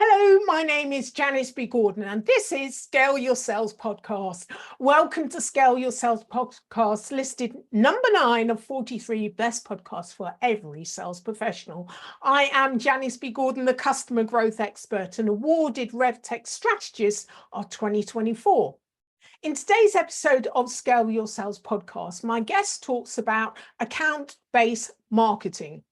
Hello, my name is Janice B. Gordon, and this is Scale Your Sales Podcast. Welcome to Scale Your Sales Podcast, listed number 9 of 43 best podcasts for every sales professional. I am Janice B. Gordon, the customer growth expert and awarded RevTech strategist of 2024. In today's episode of Scale Your Sales Podcast, my guest talks about account-based marketing.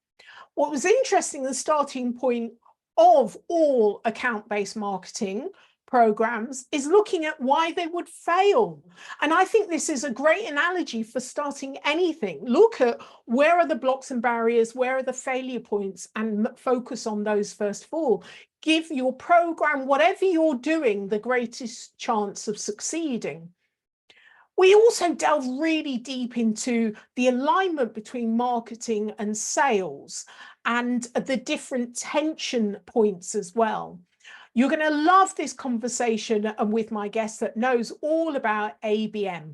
What was interesting, the starting point of all account-based marketing programs is looking at why they would fail. And I think this is a great analogy for starting anything. Look at where are the blocks and barriers, where are the failure points, and focus on those first of all. Give your program, whatever you're doing, the greatest chance of succeeding. We also delve really deep into the alignment between marketing and sales and the different tension points as well. You're going to love this conversation with my guest that knows all about ABM.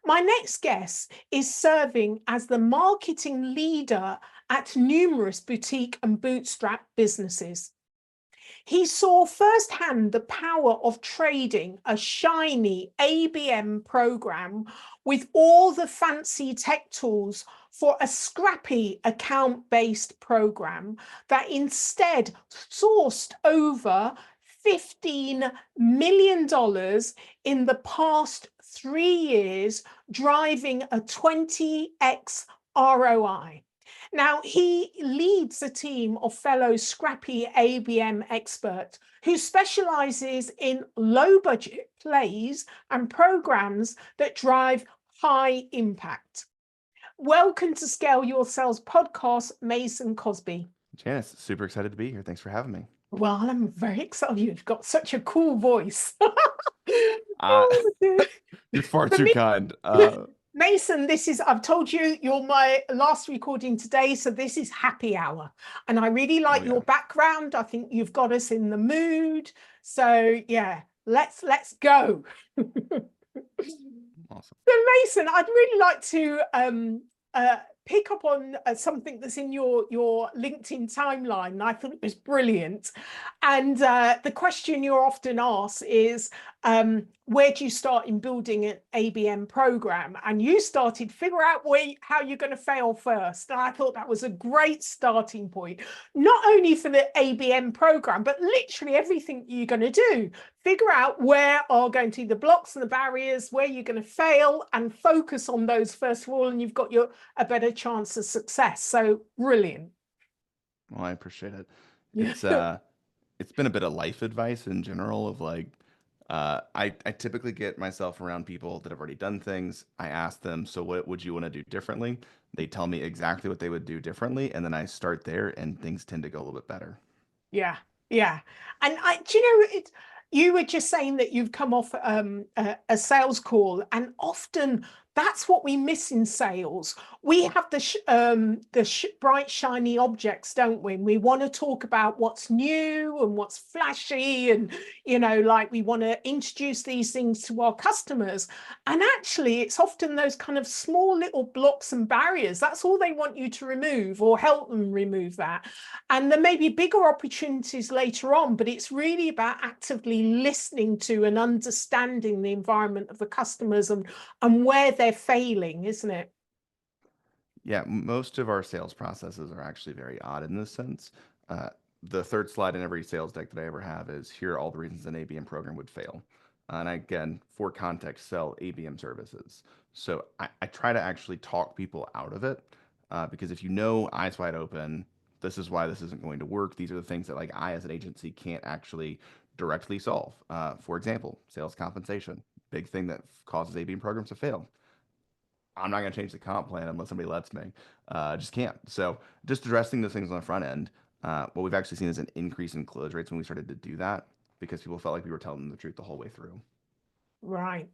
My next guest is serving as the marketing leader at numerous boutique and bootstrap businesses. He saw firsthand the power of trading a shiny ABM program with all the fancy tech tools for a scrappy account-based program that instead sourced over $15 million in the past 3 years, driving a 20x ROI. Now, he leads a team of fellow Scrappy ABM experts who specializes in low-budget plays and programs that drive high impact. Welcome to Scale Your Sales Podcast, Mason Cosby. Janice, super excited to be here. Thanks for having me. Well, I'm very excited. You've got such a cool voice. You're far For too me, kind. Mason, I've told you, you're my last recording today, so this is happy hour. And I really like your background. I think you've got us in the mood. So yeah, let's go. Awesome. So Mason, I'd really like to pick up on something that's in your LinkedIn timeline. And I thought it was brilliant. And the question you're often asked is, where do you start in building an ABM program? And you started figure out how you're going to fail first. And I thought that was a great starting point, not only for the ABM program, but literally everything you're going to do. Figure out where are going to be the blocks and the barriers, where you're going to fail, and focus on those first of all, and you've got a better chance of success. So brilliant. Well, I appreciate it. It's been a bit of life advice in general of like, I typically get myself around people that have already done things. I ask them, so what would you want to do differently? They tell me exactly what they would do differently, and then I start there, and things tend to go a little bit better. Yeah. And do you know, you were just saying that you've come off a sales call, and often that's what we miss in sales. We have the bright, shiny objects, don't we? We want to talk about what's new and what's flashy, and like we want to introduce these things to our customers. And actually, it's often those kind of small little blocks and barriers. That's all they want you to remove or help them remove that. And there may be bigger opportunities later on, but it's really about actively listening to and understanding the environment of the customers and where they're failing, isn't it? Yeah, most of our sales processes are actually very odd in this sense. The third slide in every sales deck that I ever have is here are all the reasons an ABM program would fail. And again, for context, sell ABM services. So I try to actually talk people out of it because if you know eyes wide open, this is why this isn't going to work. These are the things that like I as an agency can't actually directly solve. For example, sales compensation, big thing that causes ABM programs to fail. I'm not going to change the comp plan unless somebody lets me. Just can't. So just addressing those things on the front end, what we've actually seen is an increase in close rates when we started to do that because people felt like we were telling them the truth the whole way through. Right.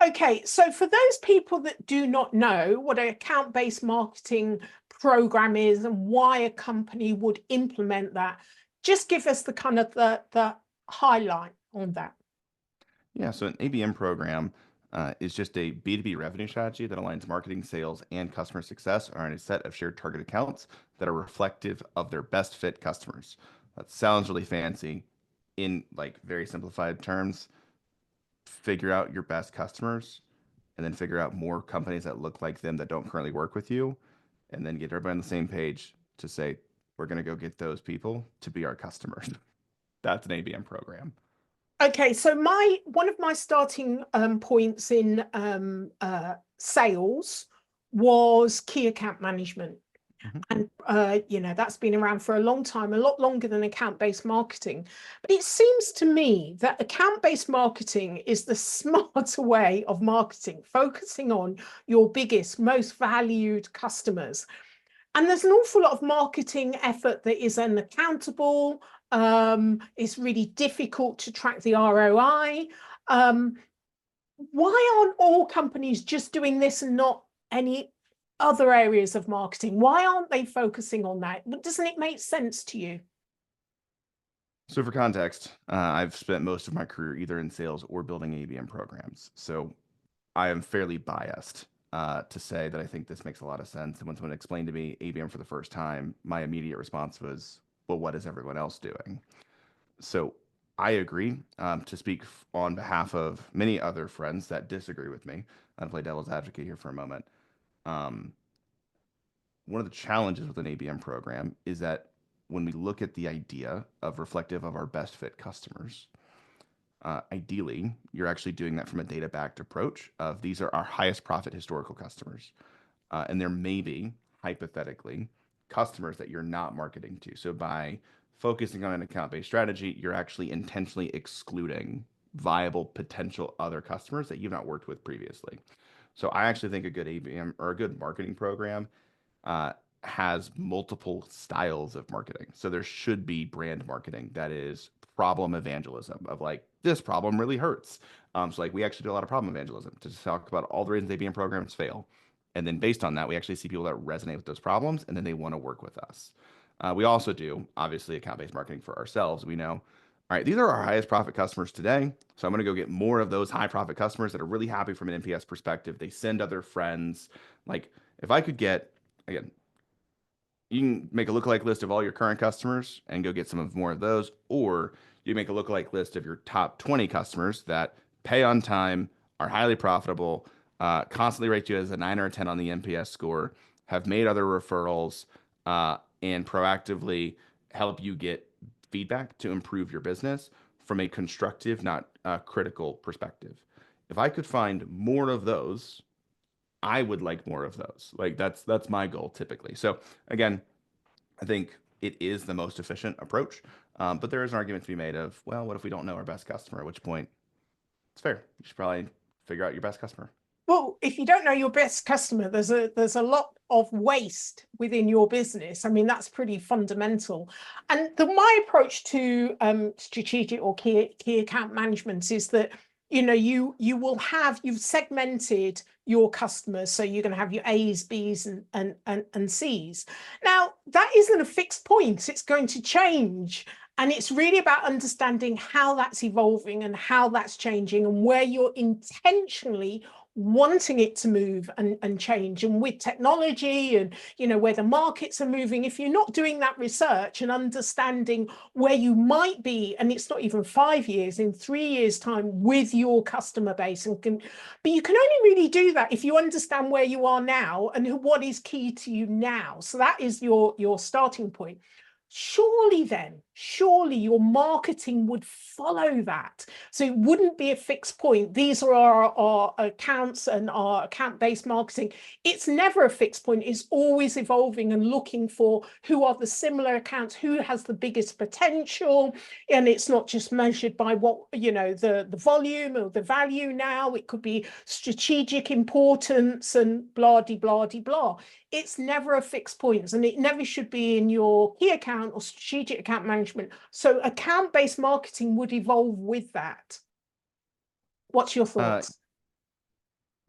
Okay, so for those people that do not know what an account-based marketing program is and why a company would implement that, just give us the kind of the highlight on that. Yeah, so an ABM program is just a B2B revenue strategy that aligns marketing, sales, and customer success around a set of shared target accounts that are reflective of their best fit customers. That sounds really fancy. In like very simplified terms, figure out your best customers and then figure out more companies that look like them that don't currently work with you, and then get everybody on the same page to say, we're going to go get those people to be our customers. That's an ABM program. Okay, so my one of my starting points in sales was key account management. Mhm. And that's been around for a long time, a lot longer than account-based marketing. But it seems to me that account-based marketing is the smarter way of marketing, focusing on your biggest, most valued customers. And there's an awful lot of marketing effort that is unaccountable. It's really difficult to track the ROI. Why aren't all companies just doing this and not any other areas of marketing? Why aren't they focusing on that? Doesn't it make sense to you? So, for context, I've spent most of my career either in sales or building ABM programs. So, I am fairly biased to say that I think this makes a lot of sense. And when someone explained to me ABM for the first time, my immediate response was, well, what is everyone else doing? So, I agree. To speak on behalf of many other friends that disagree with me, I'll play devil's advocate here for a moment. Um, One of the challenges with an ABM program is that when we look at the idea of reflective of our best fit customers, ideally, you're actually doing that from a data backed approach of these are our highest profit historical customers. And there may be, hypothetically, customers that you're not marketing to. So by focusing on an account based strategy, you're actually intentionally excluding viable potential other customers that you've not worked with previously. So I actually think a good ABM or a good marketing program uh, has multiple styles of marketing. So there should be brand marketing that is problem evangelism of like, this problem really hurts. So like we actually do a lot of problem evangelism to talk about all the reasons ABM programs fail. And then based on that, we actually see people that resonate with those problems and then they want to work with us. We also do obviously account-based marketing for ourselves. We know, all right, these are our highest profit customers today. So I'm going to go get more of those high profit customers that are really happy from an NPS perspective. They send other friends. Like if I could get, again, you can make a lookalike list of all your current customers and go get some of more of those, or you make a lookalike list of your top 20 customers that pay on time, are highly profitable, constantly rate you as a 9 or a 10 on the NPS score, have made other referrals, and proactively help you get feedback to improve your business from a constructive, not critical perspective. If I could find more of those, I would like more of those. Like that's my goal typically. So again, I think it is the most efficient approach. But there is an argument to be made of, well, what if we don't know our best customer? At which point it's fair. You should probably figure out your best customer. Well, if you don't know your best customer, there's a lot of waste within your business. I mean, that's pretty fundamental. And my approach to strategic or key account management is that you've segmented your customers, so you're going to have your A's, B's, and C's. Now, that isn't a fixed point; it's going to change. And it's really about understanding how that's evolving and how that's changing and where you're intentionally wanting it to move and change. And with technology and where the markets are moving, if you're not doing that research and understanding where you might be, and it's not even 5 years, in 3 years time with your customer base, but you can only really do that if you understand where you are now and what is key to you now. So that is your starting point. Surely your marketing would follow that. So it wouldn't be a fixed point. These are our accounts and our account-based marketing. It's never a fixed point. It's always evolving and looking for who are the similar accounts, who has the biggest potential. And it's not just measured by what, the volume or the value now. It could be strategic importance and blah, de, blah, de, blah. It's never a fixed point, and it never should be in your key account or strategic account management. So account-based marketing would evolve with that. What's your Uh, thoughts?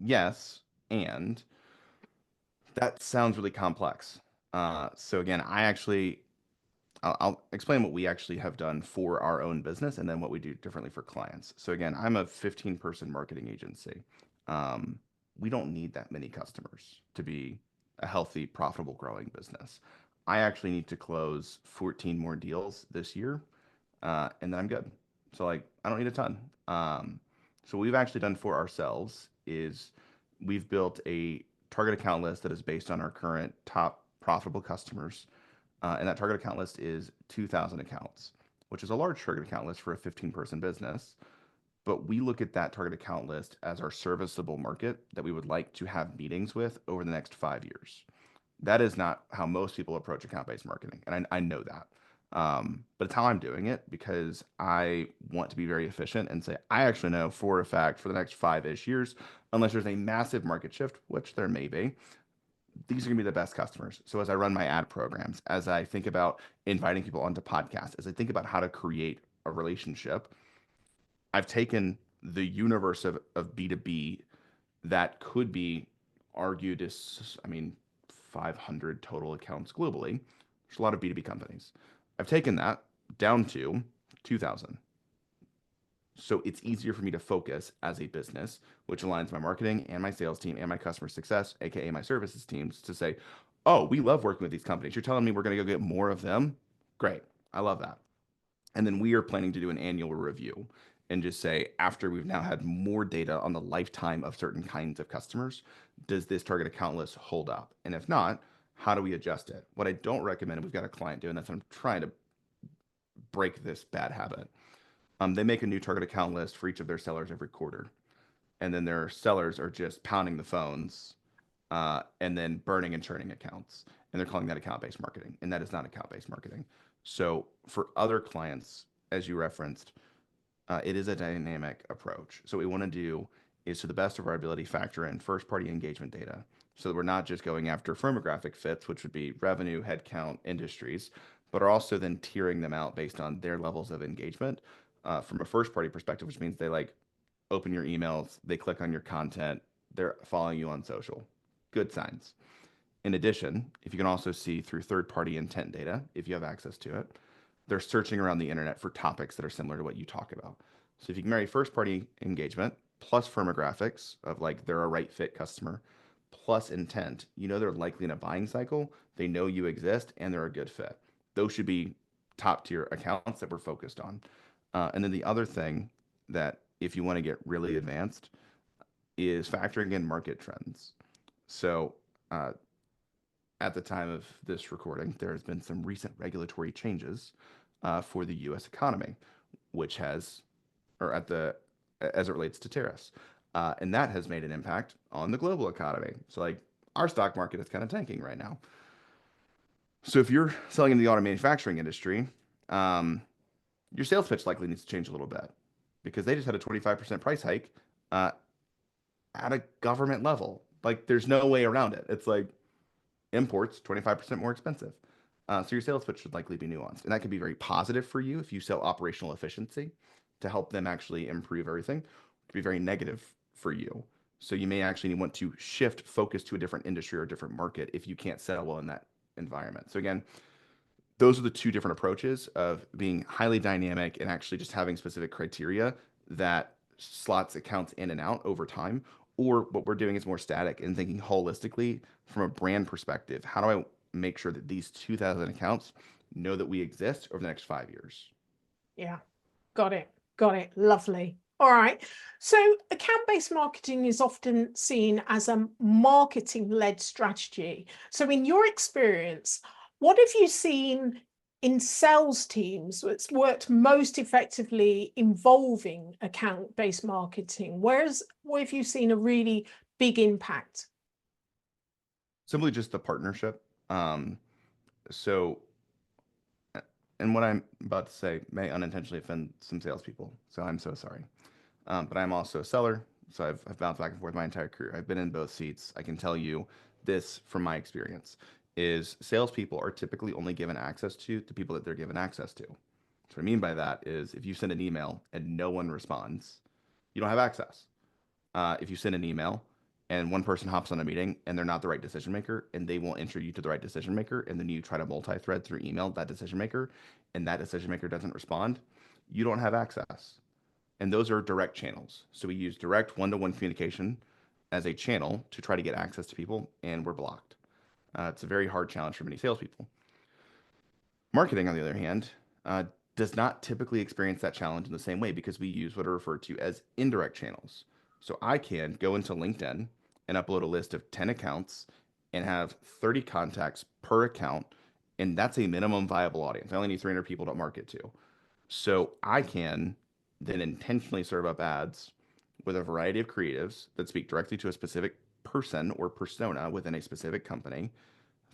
yes, and that sounds really complex. So again, I'll explain what we actually have done for our own business and then what we do differently for clients. So again, I'm a 15-person marketing agency. Um, we don't need that many customers to be a healthy, profitable, growing business. I actually need to close 14 more deals this year, and then I'm good. So like, I don't need a ton. So what we've actually done for ourselves is we've built a target account list that is based on our current top profitable customers. And that target account list is 2,000 accounts, which is a large target account list for a 15-person business. But we look at that target account list as our serviceable market that we would like to have meetings with over the next 5 years. That is not how most people approach account-based marketing, and I know that. But it's how I'm doing it because I want to be very efficient and say, I actually know for a fact for the next 5-ish years, unless there's a massive market shift, which there may be, these are going to be the best customers. So as I run my ad programs, as I think about inviting people onto podcasts, as I think about how to create a relationship, I've taken the universe of B2B that could be argued as, I mean, 500 total accounts globally. There's a lot of B2B companies. I've taken that down to 2,000. So it's easier for me to focus as a business, which aligns my marketing and my sales team and my customer success, aka my services teams, to say, oh, we love working with these companies. You're telling me we're going to go get more of them? Great. I love that. And then we are planning to do an annual review and just say, after we've now had more data on the lifetime of certain kinds of customers, does this target account list hold up? And if not, how do we adjust it? What I don't recommend, we've got a client doing this, and I'm trying to break this bad habit. They make a new target account list for each of their sellers every quarter. And then their sellers are just pounding the phones and then burning and churning accounts. And they're calling that account-based marketing. And that is not account-based marketing. So for other clients, as you referenced, it is a dynamic approach. So what we want to do is, to the best of our ability, factor in first-party engagement data so that we're not just going after firmographic fits, which would be revenue, headcount, industries, but are also then tiering them out based on their levels of engagement from a first-party perspective, which means they like open your emails, they click on your content, they're following you on social. Good signs. In addition, if you can also see through third-party intent data, if you have access to it, they're searching around the internet for topics that are similar to what you talk about. So if you can marry first-party engagement plus firmographics of like they're a right fit customer plus intent, you know they're likely in a buying cycle, they know you exist, and they're a good fit. Those should be top-tier accounts that we're focused on. And then the other thing that, if you want to get really advanced, is factoring in market trends. So at the time of this recording, there has been some recent regulatory changes for the U.S. economy, which has, or as it relates to tariffs, and that has made an impact on the global economy. So like our stock market is kind of tanking right now. So if you're selling in the auto manufacturing industry, your sales pitch likely needs to change a little bit because they just had a 25% price hike at a government level. Like there's no way around it. It's like imports 25% more expensive. So your sales pitch should likely be nuanced. And that could be very positive for you if you sell operational efficiency to help them actually improve everything. It could be very negative for you. So you may actually want to shift focus to a different industry or a different market if you can't sell well in that environment. So again, those are the two different approaches of being highly dynamic and actually just having specific criteria that slots accounts in and out over time. Or what we're doing is more static and thinking holistically from a brand perspective. How do I make sure that these 2,000 accounts know that we exist over the next 5 years? Yeah, got it. Got it. Lovely. All right. So account-based marketing is often seen as a marketing-led strategy. So in your experience, what have you seen in sales teams that's worked most effectively involving account-based marketing? Where have you seen a really big impact? Simply just the partnership. So, and what I'm about to say may unintentionally offend some salespeople, so I'm so sorry. But I'm also a seller, so I've bounced back and forth my entire career. I've been in both seats. I can tell you this from my experience, is salespeople are typically only given access to the people that they're given access to. So what I mean by that is if you send an email and no one responds, you don't have access. If you send an email and one person hops on a meeting and they're not the right decision maker and they won't enter you to the right decision maker, and then you try to multi-thread through email that decision maker and that decision maker doesn't respond, you don't have access. And those are direct channels. So we use direct one-to-one communication as a channel to try to get access to people, and we're blocked. It's a very hard challenge for many salespeople. Marketing, on the other hand, does not typically experience that challenge in the same way because we use what are referred to as indirect channels. So I can go into LinkedIn and upload a list of 10 accounts and have 30 contacts per account. And that's a minimum viable audience. I only need 300 people to market to. So I can then intentionally serve up ads with a variety of creatives that speak directly to a specific person or persona within a specific company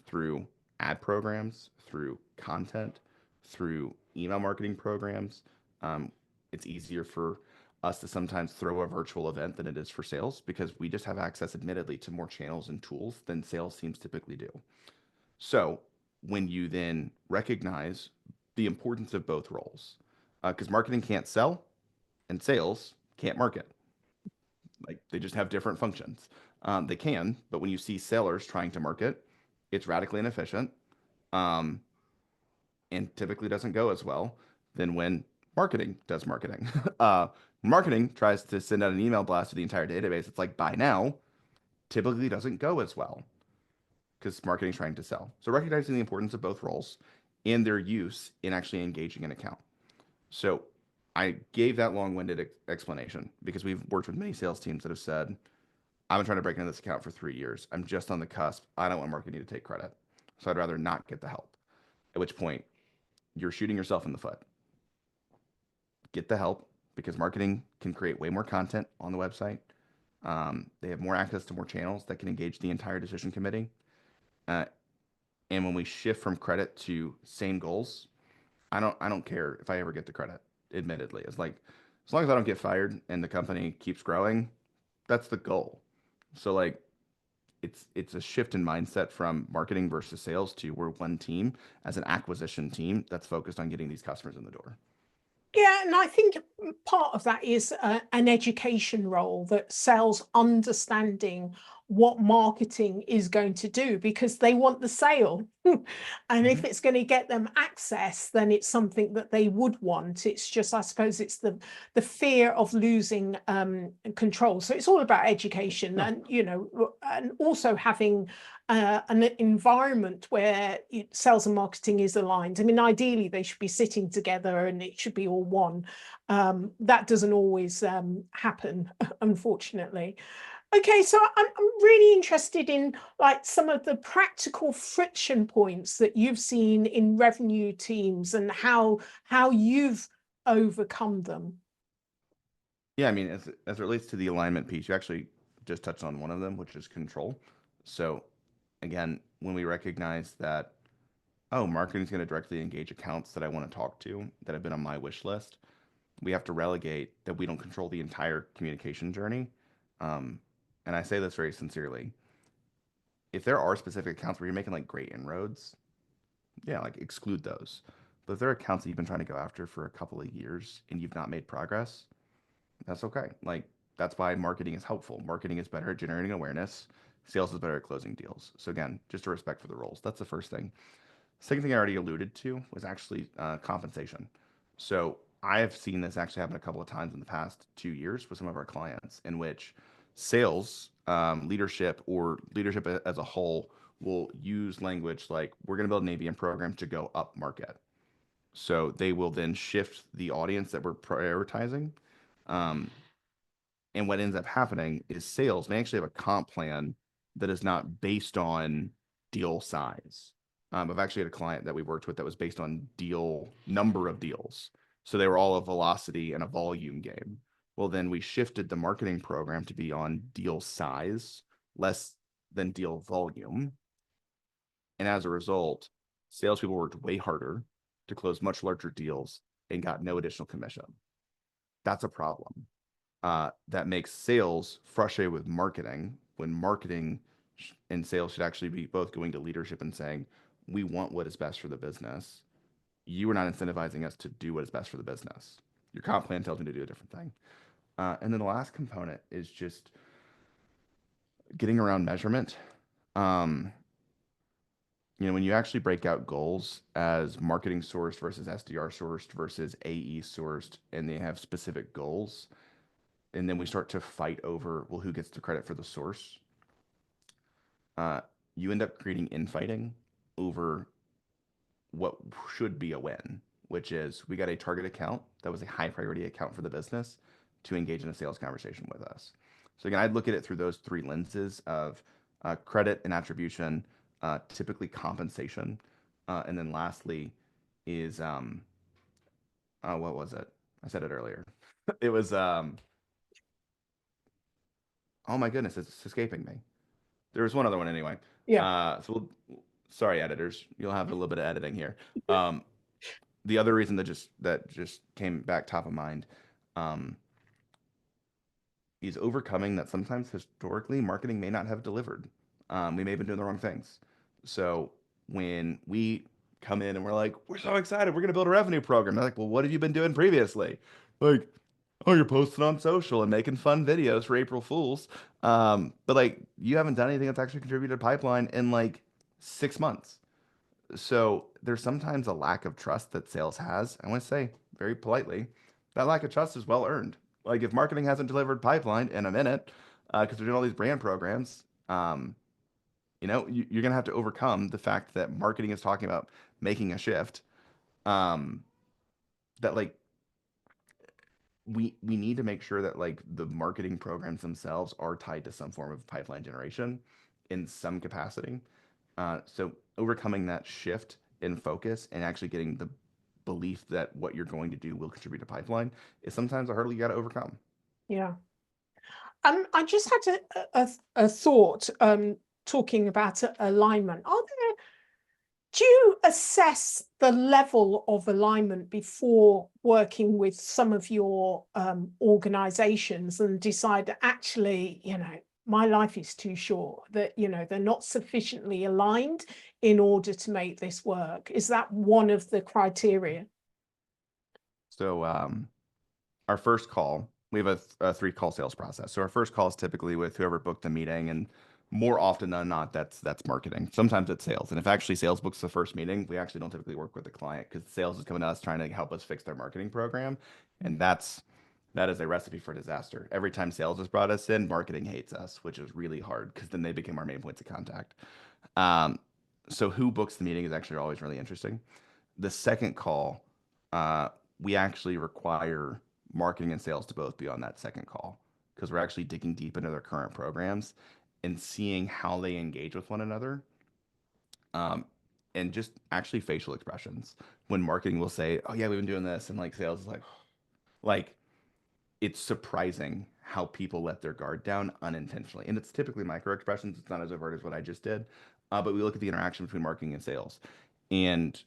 through ad programs, through content, through email marketing programs. Um, it's easier for us to sometimes throw a virtual event than it is for sales because we just have access, admittedly, to more channels and tools than sales teams typically do. So when you then recognize the importance of both roles, because marketing can't sell and sales can't market, like they just have different functions. They can, but when you see sellers trying to market, it's radically inefficient, um, and typically doesn't go as well than when marketing does marketing. Marketing tries to send out an email blast to the entire database. It's like buy now, typically doesn't go as well because marketing's trying to sell. So recognizing the importance of both roles and their use in actually engaging an account. So I gave that long-winded explanation because we've worked with many sales teams that have said, I've been trying to break into this account for 3 years. I'm just on the cusp. I don't want marketing to take credit. So I'd rather not get the help. At which point, you're shooting yourself in the foot. Get the help because marketing can create way more content on the website. They have more access to more channels that can engage the entire decision committee. Uh, and when we shift from credit to same goals, I don't care if I ever get the credit. Admittedly, it's like as long as I don't get fired and the company keeps growing, that's the goal. So like it's a shift in mindset from marketing versus sales to we're one team as an acquisition team that's focused on getting these customers in the door. Yeah, and I think part of that is an education role that sales understanding what marketing is going to do because they want the sale. And if Mhm. it's going to get them access, then it's something that they would want. It's just, I suppose, it's the fear of losing control. So it's all about education, Yeah. and and also having an environment where sales and marketing is aligned. I mean, ideally, they should be sitting together and it should be all one. That doesn't always happen, unfortunately. Okay, so I'm really interested in like some of the practical friction points that you've seen in revenue teams and how you've overcome them. Yeah, I mean, as it relates to the alignment piece, you actually just touched on one of them, which is control. So again, when we recognize that, oh, marketing is going to directly engage accounts that I want to talk to that have been on my wish list, we have to relegate that we don't control the entire communication journey. Um, and I say this very sincerely. If there are specific accounts where you're making like great inroads, yeah, like exclude those. But if there are accounts that you've been trying to go after for a couple of years and you've not made progress, that's okay. Like that's why marketing is helpful. Marketing is better at generating awareness. Sales is better at closing deals. So again, just a respect for the roles. That's the first thing. Second thing I already alluded to was actually compensation. So I have seen this actually happen a couple of times in the past 2 years with some of our clients, in which sales leadership or leadership as a whole will use language like, "We're going to build an ABM program to go up market." So they will then shift the audience that we're prioritizing. Um, and what ends up happening is sales may actually have a comp plan that is not based on deal size. I've actually had a client that we worked with that was based on deal number of deals. So they were all a velocity and a volume game. Well, then we shifted the marketing program to be on deal size, less than deal volume. And as a result, salespeople worked way harder to close much larger deals and got no additional commission. That's a problem. That makes sales frustrated with marketing when marketing and sales should actually be both going to leadership and saying, we want what is best for the business. You are not incentivizing us to do what is best for the business. Your comp plan tells me to do a different thing. And then the last component is just getting around measurement. Um, when you actually break out goals as marketing sourced versus SDR sourced versus AE sourced, and they have specific goals, and then we start to fight over, well, who gets the credit for the source? Uh, you end up creating infighting over what should be a win, which is we got a target account that was a high priority account for the business to engage in a sales conversation with us. So again, I'd look at it through those three lenses of credit and attribution, typically compensation, and then lastly is what was it? I said it earlier. It was oh my goodness, it's escaping me. There was one other one anyway. Yeah. Sorry, editors, you'll have a little bit of editing here. Um, the other reason that just came back top of mind, um, is overcoming that sometimes historically marketing may not have delivered. We may have been doing the wrong things. So when we come in and we're like, we're so excited, we're going to build a revenue program. They're like, well, what have you been doing previously? Like, oh, you're posting on social and making fun videos for April Fools. But like, you haven't done anything that's actually contributed to pipeline in like 6 months. So there's sometimes a lack of trust that sales has. I want to say very politely, that lack of trust is well earned. Like if marketing hasn't delivered pipeline in a minute, because we're doing all these brand programs, you're gonna have to overcome the fact that marketing is talking about making a shift. Um, that like we need to make sure that like the marketing programs themselves are tied to some form of pipeline generation in some capacity. So overcoming that shift in focus and actually getting the belief that what you're going to do will contribute to pipeline is sometimes a hurdle you got to overcome. Yeah. I just had a thought talking about alignment. Do you assess the level of alignment before working with some of your organizations and decide that actually, my life is too short, that, they're not sufficiently aligned in order to make this work? Is that one of the criteria? So our first call, we have a three call sales process. So our first call is typically with whoever booked the meeting, and more often than not, that's marketing. Sometimes it's sales, and if actually sales books the first meeting, we actually don't typically work with the client because sales is coming to us trying to help us fix their marketing program, and that is a recipe for disaster. Every time sales has brought us in, marketing hates us, which is really hard because then they become our main points of contact. Um, so who books the meeting is actually always really interesting. The second call, we actually require marketing and sales to both be on that second call because we're actually digging deep into their current programs and seeing how they engage with one another. Um, and just actually facial expressions when marketing will say, "Oh yeah, we've been doing this," and like sales is like it's surprising how people let their guard down unintentionally, and it's typically micro expressions. It's not as overt as what I just did, but we look at the interaction between marketing and sales, and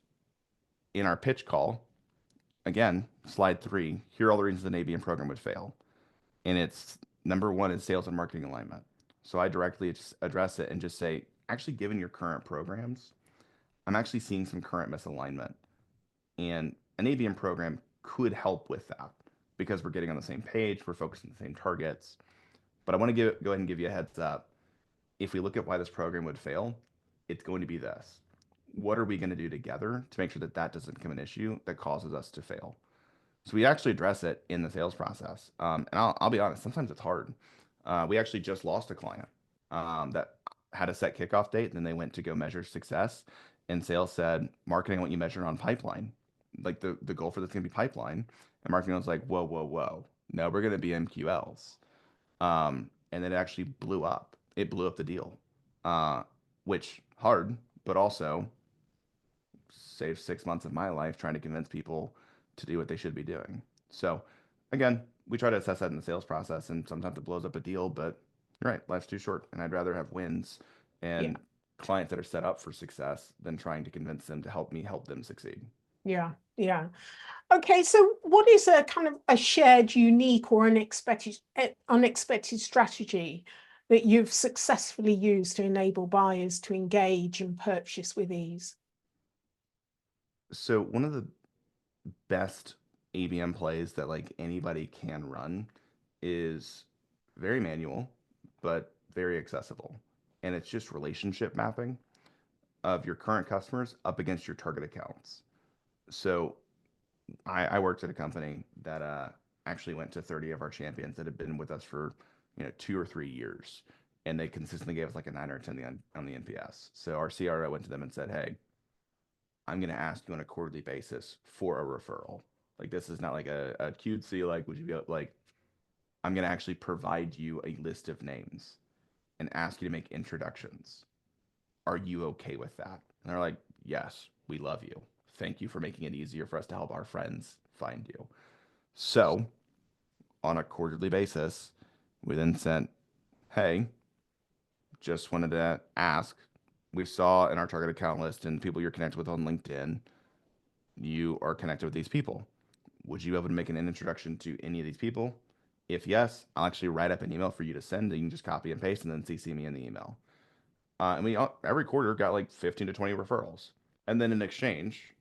in our pitch call, again, slide 3, here are all the reasons an ABM program would fail. And it's number one is sales and marketing alignment. So I directly address it and just say, actually, given your current programs, I'm actually seeing some current misalignment. And an ABM program could help with that because we're getting on the same page, we're focusing on the same targets. But I want to go ahead and give you a heads up. If we look at why this program would fail, it's going to be this. What are we going to do together to make sure that that doesn't become an issue that causes us to fail? So we actually address it in the sales process. And I'll be honest, sometimes it's hard. We actually just lost a client that had a set kickoff date, and then they went to go measure success. And sales said, marketing, I want you measured on pipeline. Like the goal for this is going to be pipeline. And marketing was like, whoa, whoa, whoa. No, we're going to be MQLs. And it actually blew up. It blew up the deal, which hard, but also saved 6 months of my life trying to convince people to do what they should be doing. So again, we try to assess that in the sales process, and sometimes it blows up a deal, but you're right, life's too short, and I'd rather have wins Yeah. and clients that are set up for success than trying to convince them to help me help them succeed. Yeah. Yeah. Okay, so what is a kind of a shared, unique, or unexpected strategy that you've successfully used to enable buyers to engage and purchase with ease? So one of the best ABM plays that like anybody can run is very manual, but very accessible. And it's just relationship mapping of your current customers up against your target accounts. So I worked at a company that actually went to 30 of our champions that had been with us for 2 or 3 years, and they consistently gave us like a 9 or 10 on the NPS. So our CRO went to them and said, "Hey, I'm going to ask you on a quarterly basis for a referral. Like, this is not like a cutesy, like, would you be like, I'm going to actually provide you a list of names and ask you to make introductions. Are you okay with that? And they're like, yes, we love you. Thank you for making it easier for us to help our friends find you. So on a quarterly basis, we then sent, hey, just wanted to ask. We saw in our target account list and people you're connected with on LinkedIn, you are connected with these people. Would you be able to make an introduction to any of these people? If yes, I'll actually write up an email for you to send. You can just copy and paste and then CC me in the email. And we every quarter got like 15 to 20 referrals. And then in exchange,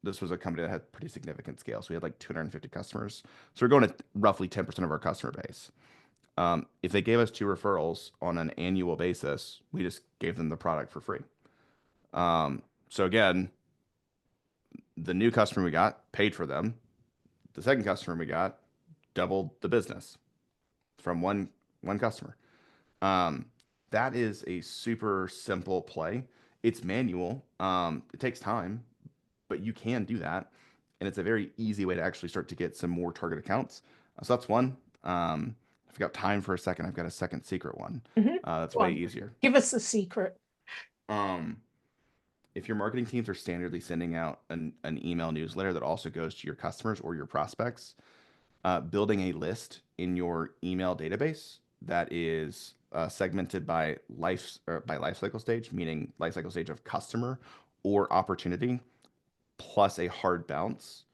this was a company that had pretty significant scale. So we had like 250 customers. So we're going to roughly 10% of our customer base. If they gave us 2 referrals on an annual basis, we just gave them the product for free. So again, the new customer we got paid for them. The second customer we got doubled the business from one customer. That is a super simple play. It's manual. It takes time, but you can do that. And it's a very easy way to actually start to get some more target accounts. So that's one. If you've got time for a second, I've got a second secret one. That's way easier. Give us a secret. If your marketing teams are standardly sending out an email newsletter that also goes to your customers or your prospects, building a list in your email database that is segmented by life cycle stage, meaning life cycle stage of customer or opportunity, plus a hard bounce,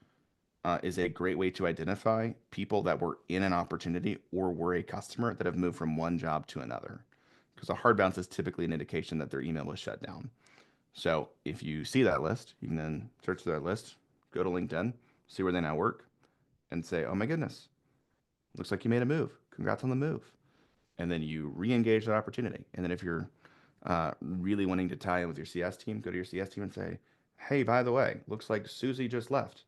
is a great way to identify people that were in an opportunity or were a customer that have moved from one job to another. Because a hard bounce is typically an indication that their email was shut down. So if you see that list, you can then search that list, go to LinkedIn, see where they now work, and say, oh my goodness, looks like you made a move. Congrats on the move. And then you re-engage that opportunity. And then if you're really wanting to tie in with your CS team, go to your CS team and say, hey, by the way, looks like Susie just left.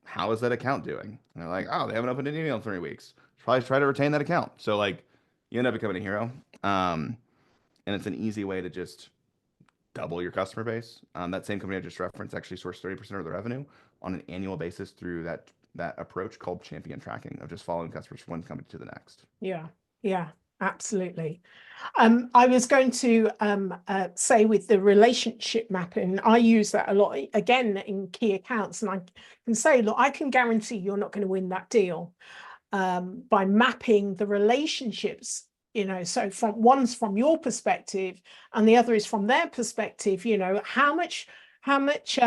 How is that account doing? And they're like, oh, they haven't opened an email in 3 weeks. Probably try to retain that account. So like you end up becoming a hero. And it's an easy way to just double your customer base. That same company I just referenced actually sourced 30% of the revenue on an annual basis through that approach called champion tracking, of just following customers from one company to the next. Yeah, absolutely. I was going to say with the relationship mapping, I use that a lot, again, in key accounts. And I can say, look, I can guarantee you're not going to win that deal by mapping the relationships. So one's from your perspective and the other is from their perspective. How much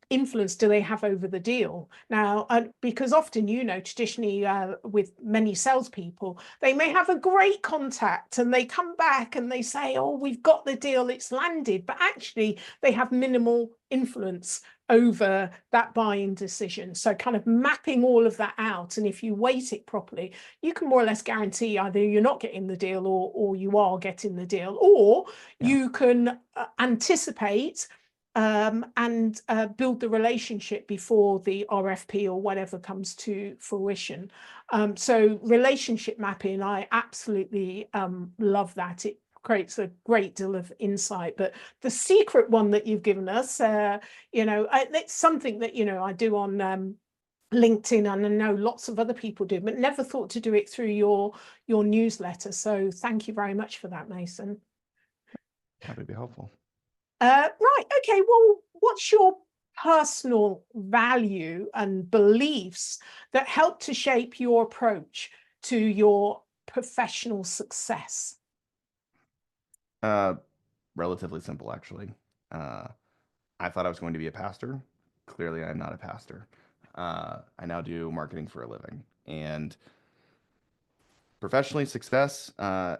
influence do they have over the deal? Now, because often, traditionally with many salespeople, they may have a great contact and they come back and they say, oh, we've got the deal, it's landed, but actually they have minimal influence over that buying decision. So kind of mapping all of that out. And if you weight it properly, you can more or less guarantee either you're not getting the deal or you are getting the deal, or you can anticipate and build the relationship before the RFP or whatever comes to fruition. So relationship mapping, I absolutely love that. It creates a great deal of insight. But the secret one that you've given us, it's something that, I do on LinkedIn, and I know lots of other people do, but never thought to do it through your newsletter. So thank you very much for that, Mason. Happy to be helpful. Right. Okay. Well, what's your personal value and beliefs that help to shape your approach to your professional success? Relatively simple, actually. I thought I was going to be a pastor. Clearly, I'm not a pastor. I now do marketing for a living. And professionally, success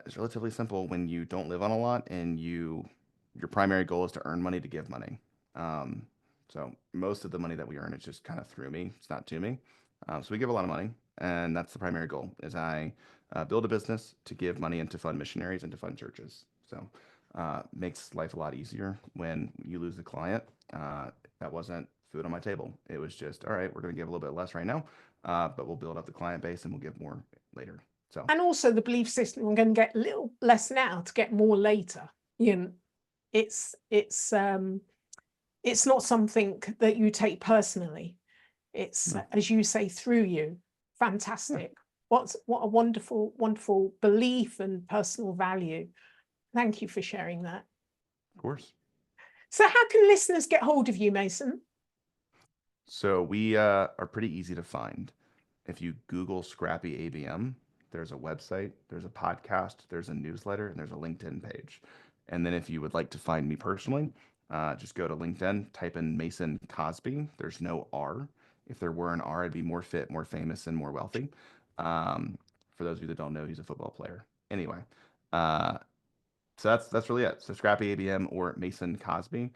is relatively simple when you don't live on a lot and your primary goal is to earn money to give money. So most of the money that we earn is just kind of through me. It's not to me. So we give a lot of money, and that's the primary goal. Is I build a business to give money and to fund missionaries and to fund churches. So makes life a lot easier when you lose a client. That wasn't food on my table. It was just, all right, we're going to give a little bit less right now, but we'll build up the client base and we'll give more later. So, and also the belief system, I'm going to get a little less now to get more later. It's It's not something that you take personally. It's, No. as you say, through you. Fantastic. What a wonderful, wonderful belief and personal value. Thank you for sharing that. Of course. So how can listeners get hold of you, Mason? So we are pretty easy to find. If you Google Scrappy ABM, there's a website, there's a podcast, there's a newsletter, and there's a LinkedIn page. And then if you would like to find me personally, just go to LinkedIn, type in Mason Cosby. There's no R. If there were an R, I'd be more fit, more famous, and more wealthy. For those of you that don't know, he's a football player. Anyway, so that's really it. So Scrappy ABM or Mason Cosby.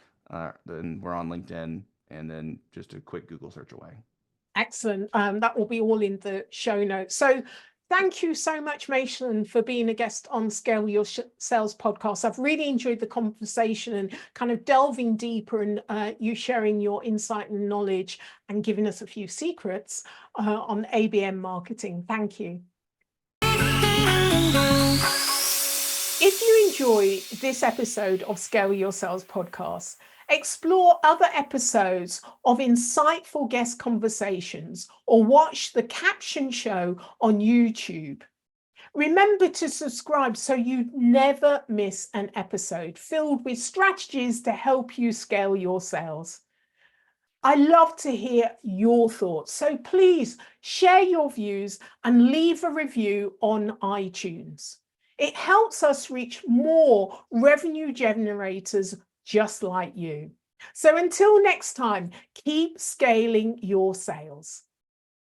Then we're on LinkedIn, and then just a quick Google search away. Excellent. That will be all in the show notes. So thank you so much, Mason, for being a guest on Scale Your Sales podcast. I've really enjoyed the conversation and kind of delving deeper and you sharing your insight and knowledge and giving us a few secrets on ABM marketing. Thank you. If you enjoy this episode of Scale Your Sales podcast, explore other episodes of insightful guest conversations or watch the caption show on YouTube. Remember to subscribe so you never miss an episode filled with strategies to help you scale your sales. I love to hear your thoughts, so please share your views and leave a review on iTunes. It helps us reach more revenue generators just like you. So until next time, keep scaling your sales.